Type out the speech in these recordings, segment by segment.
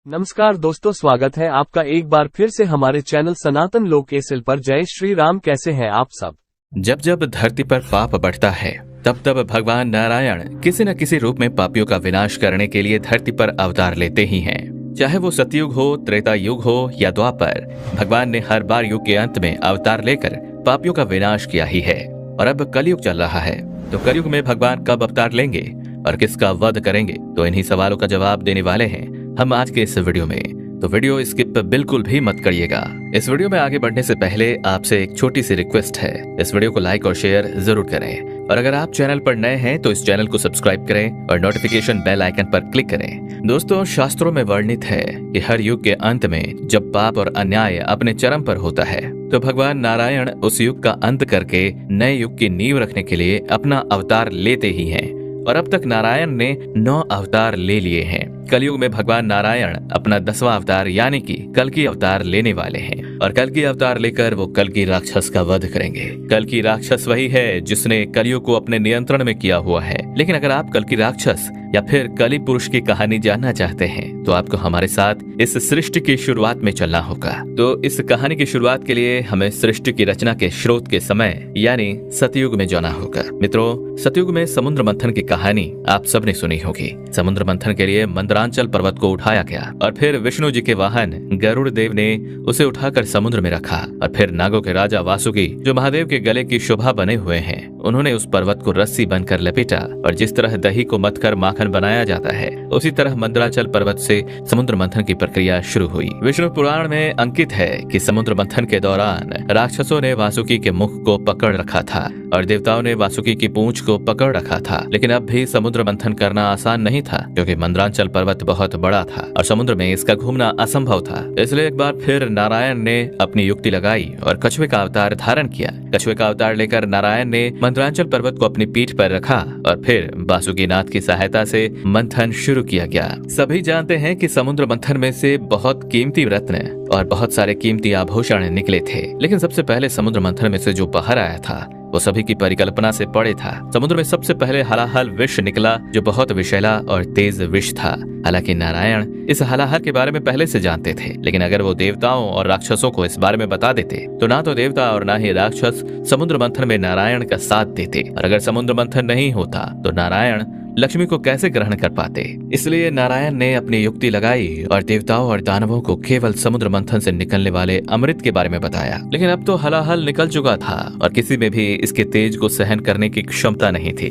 नमस्कार दोस्तों, स्वागत है आपका एक बार फिर से हमारे चैनल सनातन लोक एसएल पर। जय श्री राम। कैसे हैं आप सब? जब जब धरती पर पाप बढ़ता है तब तब भगवान नारायण किसी न किसी रूप में पापियों का विनाश करने के लिए धरती पर अवतार लेते ही हैं। चाहे वो सतयुग हो, त्रेता युग हो या द्वापर, भगवान ने हर बार युग के अंत में अवतार लेकर पापियों का विनाश किया ही है। और अब कलयुग चल रहा है, तो कलयुग में भगवान कब अवतार लेंगे और किसका वध करेंगे, तो इन्हीं सवालों का जवाब देने वाले हैं हम आज के इस वीडियो में। तो वीडियो स्किप बिल्कुल भी मत करिएगा। इस वीडियो में आगे बढ़ने से पहले आपसे एक छोटी सी रिक्वेस्ट है, इस वीडियो को लाइक और शेयर जरूर करें। और अगर आप चैनल पर नए हैं तो इस चैनल को सब्सक्राइब करें और नोटिफिकेशन बेल आइकन पर क्लिक करें। दोस्तों, शास्त्रों में वर्णित है कि हर युग के अंत में जब पाप और अन्याय अपने चरम पर होता है तो भगवान नारायण उस युग का अंत करके नए युग की नींव रखने के लिए अपना अवतार लेते ही हैं। और अब तक नारायण ने 9 अवतार ले लिए हैं। कलयुग में भगवान नारायण अपना 10वां अवतार यानी कि कल्कि अवतार लेने वाले हैं। और कल्कि अवतार लेकर वो कल्कि राक्षस का वध करेंगे। कल्कि राक्षस वही है जिसने कलयुग को अपने नियंत्रण में किया हुआ है। लेकिन अगर आप कल्कि राक्षस या फिर कलि पुरुष की कहानी जानना चाहते हैं तो आपको हमारे साथ इस सृष्टि की शुरुआत में चलना होगा। तो इस कहानी की शुरुआत के लिए हमें सृष्टि की रचना के स्रोत के समय यानी सतयुग में जाना होगा। मित्रों, सतयुग में समुद्र मंथन की कहानी आप सबने सुनी होगी। समुद्र मंथन के लिए मंदरांचल पर्वत को उठाया गया और फिर विष्णु जी के वाहन गरुड़ देव ने उसे उठाकर समुद्र में रखा। और फिर नागों के राजा वासुकी, जो महादेव के गले की शोभा बने हुए हैं, उन्होंने उस पर्वत को रस्सी बनकर लपेटा। और जिस तरह दही को मथकर माखन बनाया जाता है, उसी तरह मंदराचल पर्वत से समुद्र मंथन की प्रक्रिया शुरू हुई। विष्णु पुराण में अंकित है कि समुद्र मंथन के दौरान राक्षसों ने वासुकी के मुख को पकड़ रखा था और देवताओं ने वासुकी की पूंछ को पकड़ रखा था। लेकिन अब भी समुद्र मंथन करना आसान नहीं था, क्योंकि मंदरांचल पर्वत बहुत बड़ा था और समुद्र में इसका घूमना असंभव था। इसलिए एक बार फिर नारायण ने अपनी युक्ति लगाई और कछुए का अवतार धारण किया। कछुए का अवतार लेकर नारायण ने मंदरांचल पर्वत को अपनी पीठ पर रखा और फिर वासुकी नाथ की सहायता से मंथन शुरू किया गया। सभी जानते हैं कि समुद्र मंथन में से बहुत कीमती रत्न और बहुत सारे कीमती आभूषण निकले थे। लेकिन सबसे पहले समुद्र मंथन में से जो बाहर आया था वो सभी की परिकल्पना से परे था। समुद्र में सबसे पहले हलाहल विष निकला, जो बहुत विषैला और तेज विष था। हालांकि नारायण इस हलाहल के बारे में पहले से जानते थे, लेकिन अगर वो देवताओं और राक्षसों को इस बारे में बता देते तो ना तो देवता और ना ही राक्षस समुद्र मंथन में नारायण का साथ देते। और अगर समुद्र मंथन नहीं होता तो नारायण लक्ष्मी को कैसे ग्रहण कर पाते। इसलिए नारायण ने अपनी युक्ति लगाई और देवताओं और दानवों को केवल समुद्र मंथन से निकलने वाले अमृत के बारे में बताया। लेकिन अब तो हलाहल निकल चुका था और किसी में भी इसके तेज को सहन करने की क्षमता नहीं थी,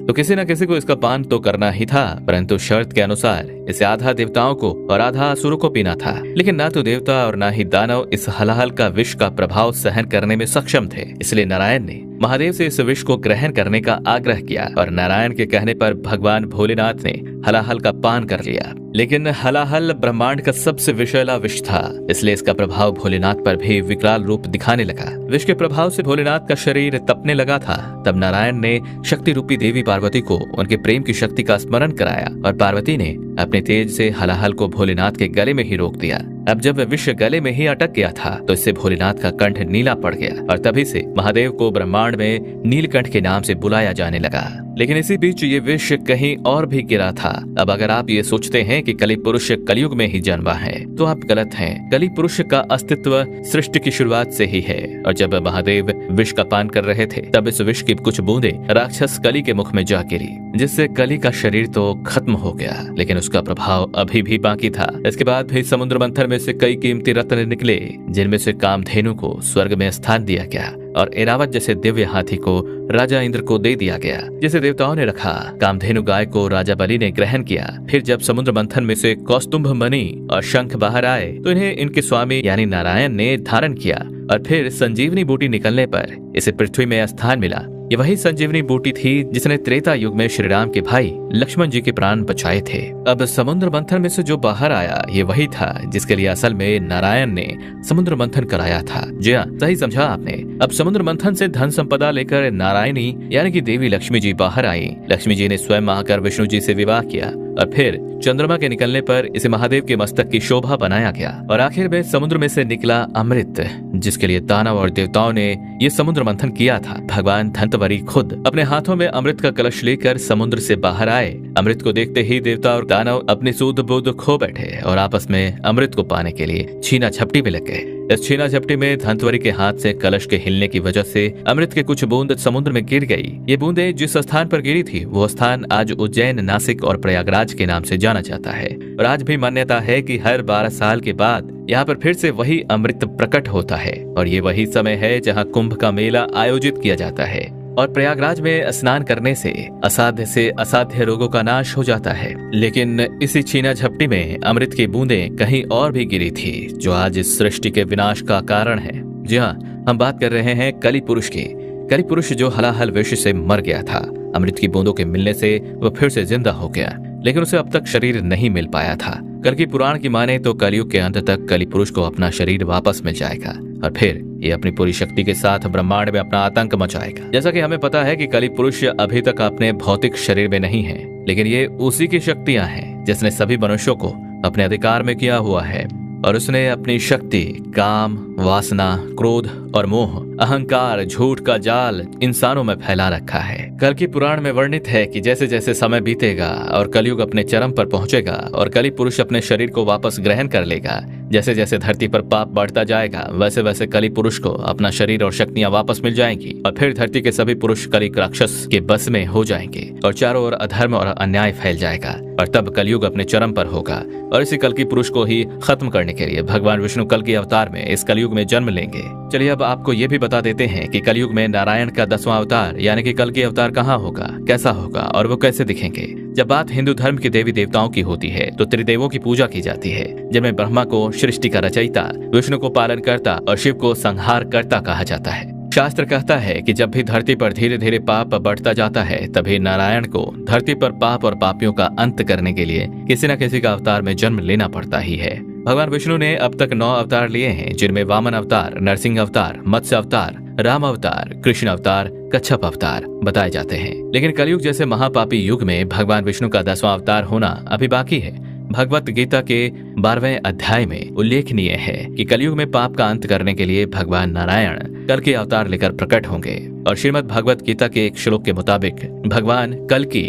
तो किसी न किसी को इसका पान तो करना ही था। परंतु शर्त के अनुसार इसे आधा देवताओं को और आधा असुरों को पीना था। लेकिन ना तो देवता और ना ही दानव इस हलाहल का विष का प्रभाव सहन करने में सक्षम थे। इसलिए नारायण ने महादेव से इस विष को ग्रहण करने का आग्रह किया और नारायण के कहने पर भगवान भोलेनाथ ने हलाहल का पान कर लिया। लेकिन हलाहल ब्रह्मांड का सबसे विषैला विष था, इसलिए इसका प्रभाव भोलेनाथ पर भी विकराल रूप दिखाने लगा। विष के प्रभाव से भोलेनाथ का शरीर तपने लगा था। तब नारायण ने शक्ति रूपी देवी पार्वती को उनके प्रेम की शक्ति का स्मरण कराया और पार्वती ने अपने तेज से हलाहल को भोलेनाथ के गले में ही रोक दिया। अब जब विष गले में ही अटक गया था तो इससे भोलेनाथ का कंठ नीला पड़ गया और तभी से महादेव को ब्रह्मांड में नीलकंठ के नाम से बुलाया जाने लगा। लेकिन इसी बीच ये विष कहीं और भी गिरा था। अब अगर आप ये सोचते हैं कि कलि पुरुष कलयुग में ही जन्मा है तो आप गलत हैं। कलि पुरुष का अस्तित्व सृष्टि की शुरुआत से ही है। और जब महादेव विष का पान कर रहे थे तब इस विष की कुछ बूंदे राक्षस कलि के मुख में जा गिरी, जिससे कलि का शरीर तो खत्म हो गया, लेकिन उसका प्रभाव अभी भी बाकी था। इसके बाद भी समुद्र मंथन में से कई कीमती रत्न निकले, जिनमें से कामधेनु को स्वर्ग में स्थान दिया गया और एरावत जैसे दिव्य हाथी को राजा इंद्र को दे दिया गया, जिसे देवताओं ने रखा। कामधेनु गाय को राजा बलि ने ग्रहण किया। फिर जब समुद्र मंथन में से कौस्तुभ मणि और शंख बाहर आए तो इन्हें इनके स्वामी यानी नारायण ने धारण किया। और फिर संजीवनी बूटी निकलने पर इसे पृथ्वी में स्थान मिला। ये वही संजीवनी बूटी थी जिसने त्रेता युग में श्री राम के भाई लक्ष्मण जी के प्राण बचाए थे। अब समुद्र मंथन में से जो बाहर आया ये वही था जिसके लिए असल में नारायण ने समुद्र मंथन कराया था। जी हाँ, सही समझा आपने। अब समुद्र मंथन से धन संपदा लेकर नारायणी यानी कि देवी लक्ष्मी जी बाहर आई। लक्ष्मी जी ने स्वयं आकर विष्णु जी से विवाह किया और फिर चंद्रमा के निकलने पर इसे महादेव के मस्तक की शोभा बनाया गया। और आखिर में समुद्र में से निकला अमृत, जिसके लिए दानव और देवताओं ने ये समुद्र मंथन किया था। भगवान धंतवरी खुद अपने हाथों में अमृत का कलश लेकर समुद्र से बाहर आए। अमृत को देखते ही देवता और दानव अपनी सूध बुध खो बैठे और आपस में अमृत को पाने के लिए छीना झपटी में लग गए। इस छीना झपटी में धंतवरी के हाथ से कलश के हिलने की वजह से अमृत के कुछ बूंद समुद्र में गिर गई। ये बूंदें जिस स्थान पर गिरी थी वो स्थान आज उज्जैन, नासिक और प्रयागराज के नाम से जाना जाता है। और आज भी मान्यता है कि हर 12 साल के बाद यहाँ पर फिर से वही अमृत प्रकट होता है और ये वही समय है जहाँ कुंभ का मेला आयोजित किया जाता है। और प्रयागराज में स्नान करने से असाध्य रोगों का नाश हो जाता है। लेकिन इसी छीना झपटी में अमृत की बूंदें कहीं और भी गिरी थी, जो आज इस सृष्टि के विनाश का कारण है। जी हाँ, हम बात कर रहे हैं कलि पुरुष की। कलि पुरुष जो हलाहल विष से मर गया था, अमृत की बूंदों के मिलने से वह फिर से जिंदा हो गया, लेकिन उसे अब तक शरीर नहीं मिल पाया था। कल की पुराण की माने तो कलयुग के अंत तक कलि पुरुष को अपना शरीर वापस मिल जाएगा और फिर ये अपनी पूरी शक्ति के साथ ब्रह्मांड में अपना आतंक मचाएगा। जैसा कि हमें पता है कि कलि पुरुष अभी तक अपने भौतिक शरीर में नहीं है, लेकिन ये उसी की शक्तियां हैं जिसने सभी मनुष्यों को अपने अधिकार में किया हुआ है। और उसने अपनी शक्ति काम, वासना, क्रोध और मोह, अहंकार, झूठ का जाल इंसानों में फैला रखा है। कल की पुराण में वर्णित है कि जैसे जैसे समय बीतेगा और कलयुग अपने चरम पर पहुंचेगा और कलि पुरुष अपने शरीर को वापस ग्रहण कर लेगा, जैसे जैसे धरती पर पाप बढ़ता जाएगा वैसे वैसे कलि पुरुष को अपना शरीर और शक्तियां वापस मिल जाएंगी और फिर धरती के सभी पुरुष कलि राक्षस के बस में हो जाएंगे और चारों ओर अधर्म और अन्याय फैल जाएगा और तब कलयुग अपने चरम पर होगा। और इसी कल की पुरुष को ही खत्म करने के लिए भगवान विष्णु कल की अवतार में इस कलयुग में जन्म लेंगे। चलिए अब आपको ये भी बता देते हैं कि कलयुग में नारायण का 10वां अवतार यानी कि कल की अवतार कहाँ होगा, कैसा होगा और वो कैसे दिखेंगे। जब बात हिंदू धर्म के देवी देवताओं की होती है तो त्रिदेवों की पूजा की जाती है, जिनमें ब्रह्मा को सृष्टि का रचयिता, विष्णु को पालन करता और शिव को संहार करता कहा जाता है। शास्त्र कहता है कि जब भी धरती पर धीरे धीरे पाप बढ़ता जाता है तभी नारायण को धरती पर पाप और पापियों का अंत करने के लिए किसी न किसी का अवतार में जन्म लेना पड़ता ही है। भगवान विष्णु ने अब तक 9 अवतार लिए हैं, जिनमें वामन अवतार, नरसिंह अवतार, मत्स्य अवतार, राम अवतार, कृष्ण अवतार, कच्छप अवतार बताए जाते हैं। लेकिन कलयुग जैसे महापापी युग में भगवान विष्णु का 10वां अवतार होना अभी बाकी है। भगवत गीता के 12वें अध्याय में उल्लेखनीय है कि कलयुग में पाप का अंत करने के लिए भगवान नारायण कल के अवतार लेकर प्रकट होंगे। और श्रीमद् भगवत गीता के एक श्लोक के मुताबिक भगवान कल की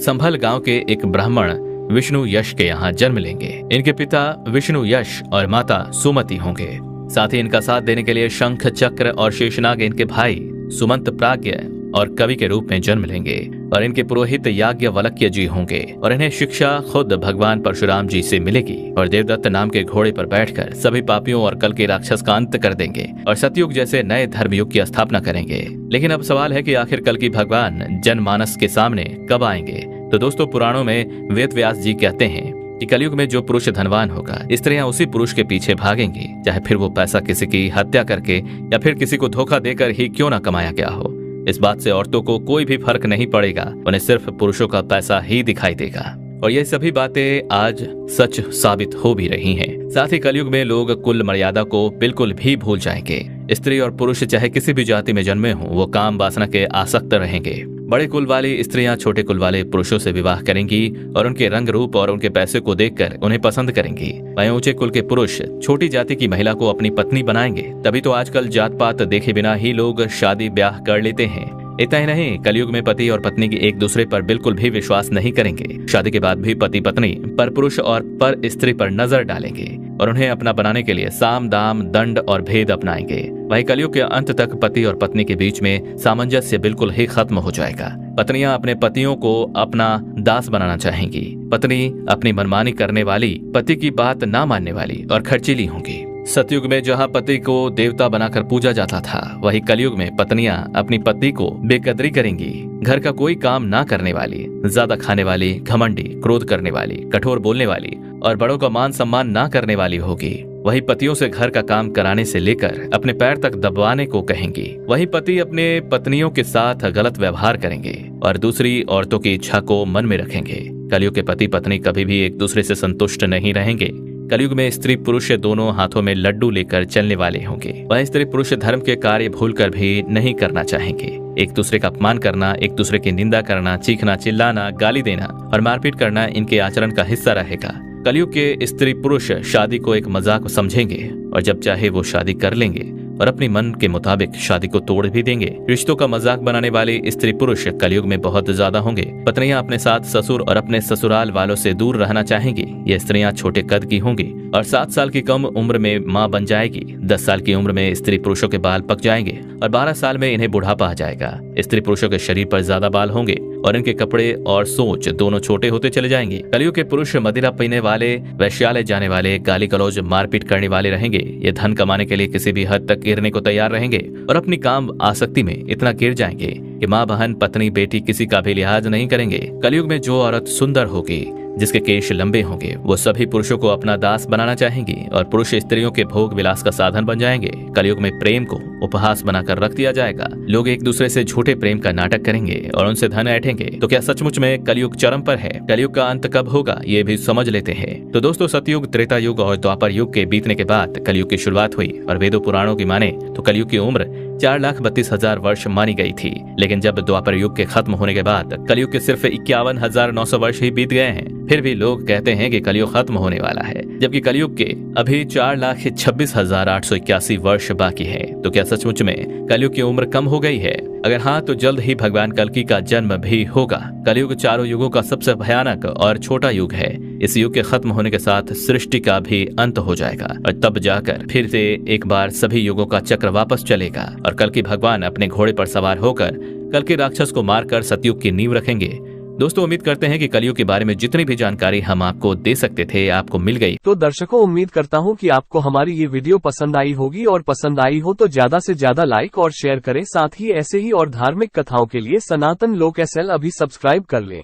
संभल गांव के एक ब्राह्मण विष्णु यश के यहाँ जन्म लेंगे। इनके पिता विष्णु यश और माता सुमति होंगे। साथ ही इनका साथ देने के लिए शंख, चक्र और शेषनाग इनके भाई सुमंत प्राज्ञ और कवि के रूप में जन्म लेंगे। और इनके पुरोहित याज्ञवल्क्य जी होंगे और इन्हें शिक्षा खुद भगवान परशुराम जी से मिलेगी और देवदत्त नाम के घोड़े पर बैठकर सभी पापियों और कल के राक्षस का अंत कर देंगे और सतयुग जैसे नए धर्मयुग की स्थापना करेंगे। लेकिन अब सवाल है कि आखिर कल की भगवान जनमानस के सामने कब आएंगे। तो दोस्तों, पुराणों में वेद व्यास जी कहते हैं कि कलयुग में जो पुरुष धनवान होगा, स्त्रियां उसी पुरुष के पीछे भागेंगी, चाहे फिर वो पैसा किसी की हत्या करके या फिर किसी को धोखा देकर ही क्यों ना कमाया गया हो। इस बात से औरतों को कोई भी फर्क नहीं पड़ेगा, उन्हें सिर्फ पुरुषों का पैसा ही दिखाई देगा। और ये सभी बातें आज सच साबित हो भी रही हैं। साथ ही कलयुग में लोग कुल मर्यादा को बिल्कुल भी भूल जाएंगे। स्त्री और पुरुष चाहे किसी भी जाति में जन्मे हों, वो काम वासना के आसक्त रहेंगे। बड़े कुल वाली स्त्रियां छोटे कुल वाले पुरुषों से विवाह करेंगी और उनके रंग रूप और उनके पैसे को देखकर उन्हें पसंद करेंगी। वहीं ऊंचे कुल के पुरुष छोटी जाति की महिला को अपनी पत्नी बनाएंगे। तभी तो आजकल जात पात देखे बिना ही लोग शादी ब्याह कर लेते हैं। इतना ही नहीं, कलयुग में पति और पत्नी की एक दूसरे पर बिल्कुल भी विश्वास नहीं करेंगे। शादी के बाद भी पति पत्नी पर पुरुष और पर स्त्री पर नजर डालेंगे और उन्हें अपना बनाने के लिए साम दाम दंड और भेद अपनाएंगे। वहीं कलयुग के अंत तक पति और पत्नी के बीच में सामंजस्य बिल्कुल ही खत्म हो जाएगा। पत्नियां अपने पतियों को अपना दास बनाना चाहेंगी। पत्नी अपनी मनमानी करने वाली, पति की बात ना मानने वाली और खर्चीली होंगी। सतयुग में जहाँ पति को देवता बनाकर पूजा जाता था, वही कलयुग में पत्नियां अपनी पति को बेकदरी करेंगी। घर का कोई काम ना करने वाली, ज्यादा खाने वाली, घमंडी, क्रोध करने वाली, कठोर बोलने वाली और बड़ों का मान सम्मान ना करने वाली होगी। वही पतियों से घर का काम कराने से लेकर अपने पैर तक दबाने को कहेंगी। वही पति अपने पत्नियों के साथ गलत व्यवहार करेंगे और दूसरी औरतों की इच्छा को मन में रखेंगे। कलयुग के पति पत्नी कभी भी एक दूसरे से संतुष्ट नहीं रहेंगे। कलयुग में स्त्री पुरुष दोनों हाथों में लड्डू लेकर चलने वाले होंगे। वह स्त्री पुरुष धर्म के कार्य भूलकर भी नहीं करना चाहेंगे। एक दूसरे का अपमान करना, एक दूसरे की निंदा करना, चीखना, चिल्लाना, गाली देना और मारपीट करना इनके आचरण का हिस्सा रहेगा। कलयुग के स्त्री पुरुष शादी को एक मजाक समझेंगे और जब चाहे वो शादी कर लेंगे और अपनी मन के मुताबिक शादी को तोड़ भी देंगे। रिश्तों का मजाक बनाने वाले स्त्री पुरुष कलयुग में बहुत ज्यादा होंगे। पत्नियां अपने साथ ससुर और अपने ससुराल वालों से दूर रहना चाहेंगी। ये स्त्रियां छोटे कद की होंगी और 7 साल की कम उम्र में मां बन जाएगी। 10 साल की उम्र में स्त्री पुरुषों के बाल पक जाएंगे और 12 साल में इन्हें बुढ़ापा आ जाएगा। स्त्री पुरुषों के शरीर पर ज्यादा बाल होंगे और इनके कपड़े और सोच दोनों छोटे होते चले जाएंगे। कलयुग के पुरुष मदिरा पीने वाले, वैश्यालय जाने वाले, गाली गलौज, मारपीट करने वाले रहेंगे। ये धन कमाने के लिए किसी भी हद तक गिरने को तैयार रहेंगे और अपनी काम आसक्ति में इतना गिर जाएंगे कि माँ, बहन, पत्नी, बेटी किसी का भी लिहाज नहीं करेंगे। कलयुग में जो औरत सुंदर होगी, जिसके केश लंबे होंगे, वो सभी पुरुषों को अपना दास बनाना चाहेंगी और पुरुष स्त्रियों के भोग विलास का साधन बन जाएंगे। कलयुग में प्रेम को उपहास बनाकर रख दिया जाएगा। लोग एक दूसरे से झूठे प्रेम का नाटक करेंगे और उनसे धन ऐंठेंगे। तो क्या सचमुच में कलयुग चरम पर है? कलयुग का अंत कब होगा ये भी समझ लेते हैं। तो दोस्तों, सतयुग, त्रेता युग और द्वापर युग के बीतने के बाद कलयुग की शुरुआत हुई और वेदों पुराणों की माने तो कलयुग की उम्र 4,32,000 वर्ष मानी गई थी। लेकिन जब द्वापर युग के खत्म होने के बाद कलयुग के सिर्फ 51,900 वर्ष ही बीत गए हैं। फिर भी लोग कहते हैं कि कलयुग खत्म होने वाला है, जबकि कलयुग के अभी 4,26,881 वर्ष बाकी है। तो क्या सचमुच में कलयुग की उम्र कम हो गई है? अगर हाँ, तो जल्द ही भगवान कल्कि का जन्म भी होगा। कलयुग चारों युगों का सबसे भयानक और छोटा युग है। इस युग के खत्म होने के साथ सृष्टि का भी अंत हो जाएगा और तब जाकर फिर से एक बार सभी युगों का चक्र वापस चलेगा और कल्कि भगवान अपने घोड़े पर सवार होकर कल्कि राक्षस को मारकर सतयुग की नींव रखेंगे। दोस्तों, उम्मीद करते हैं कि कलयुग के बारे में जितनी भी जानकारी हम आपको दे सकते थे आपको मिल गई। तो दर्शकों, उम्मीद करता हूं कि आपको हमारी ये वीडियो पसंद आई होगी और पसंद आई हो तो ज्यादा से ज्यादा लाइक और शेयर करें। साथ ही ऐसे ही और धार्मिक कथाओं के लिए सनातन लोक SL अभी सब्सक्राइब कर लें।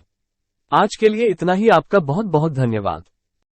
आज के लिए इतना ही। आपका बहुत बहुत धन्यवाद।